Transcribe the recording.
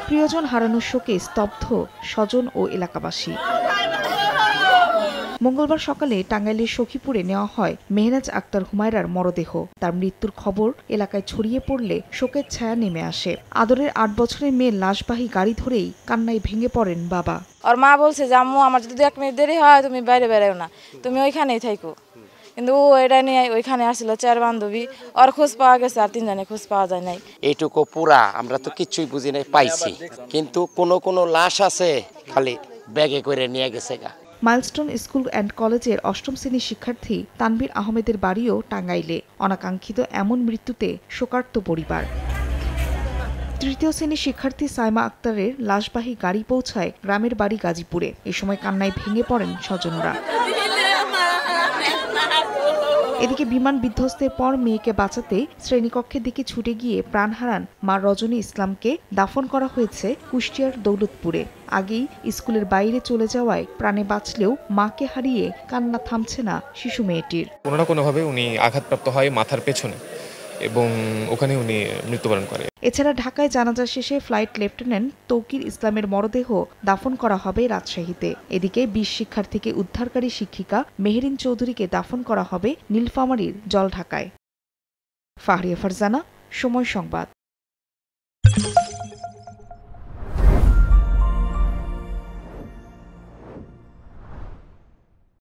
প্রিয়জন হারানোর শোকে স্তব্ধ স্বজন ও এলাকাবাসী। মঙ্গলবার সকালে টাঙ্গাইলের সখীপুরে নেওয়া হয় মেহরাজ আক্তার হুমায়রার মরদেহ। তার মৃত্যুর খবর এলাকায় ছড়িয়ে পড়লে শোকের ছায়া নেমে আসে। আদরের ৮ বছরের মেয়ের লাশবাহী গাড়ি ধরেই কান্নায় ভেঙে পড়েন বাবা। ওর মা বলছে যে আম্মু আমার যদি 1 মিনিট দেরি হয় তুমি বাইরে বেরোও না, তুমি ওইখানেই থাকো। কিন্তু ও এটা নিয়ে ওইখানে আসছিল 4 বান্ধবী, ওর খোঁজ পাওয়া গেছে আর 3 জনের খোঁজ পাওয়া যায় নাই। এইটুকু পুরা আমরা তো কিছুই বুঝি নাই, পাইছি কিন্তু কোন লাশ আছে খালি ব্যাগে করে নিয়ে গেছে গা। মাইলস্টোন স্কুল অ্যান্ড কলেজের ৮ম শ্রেণীর শিক্ষার্থী তানভীর আহমেদের বাড়িও টাঙ্গাইলে। অনাকাঙ্ক্ষিত এমন মৃত্যুতে শোকার্ত পরিবার। তৃতীয় শ্রেণীর শিক্ষার্থী সাইমা আক্তারের লাশবাহী গাড়ি পৌঁছায় গ্রামের বাড়ি গাজীপুরে। এ সময় কান্নায় ভেঙে পড়েন স্বজনরা। এদিকে বিমান বিধ্বস্তের পর মেয়েকে বাঁচাতে শ্রেণীকক্ষের দিকে ছুটে গিয়ে প্রাণ হারান মা রজনী ইসলামকে দাফন করা হয়েছে কুষ্টিয়ার দৌলতপুরে। আগেই স্কুলের বাইরে চলে যাওয়ায় প্রাণে বাঁচলেও মাকে হারিয়ে কান্না থামছে না শিশু মেয়েটির। কোনো না কোনোভাবে উনি আঘাতপ্রাপ্ত হয় মাথার পেছনে এবং ওখানে উনি মৃত্যুবরণ করে। এছাড়া ঢাকায় জানাজা শেষে ফ্লাইট লেফটেন্যান্ট তৌকির ইসলামের মরদেহ দাফন করা হবে রাজশাহীতে। এদিকে ২০ শিক্ষার্থীকে উদ্ধারকারী শিক্ষিকা মেহেরিন চৌধুরীকে দাফন করা হবে নীলফামারীর জলঢাকায়। ফাহরিয়া ফারজানা, সময় সংবাদ।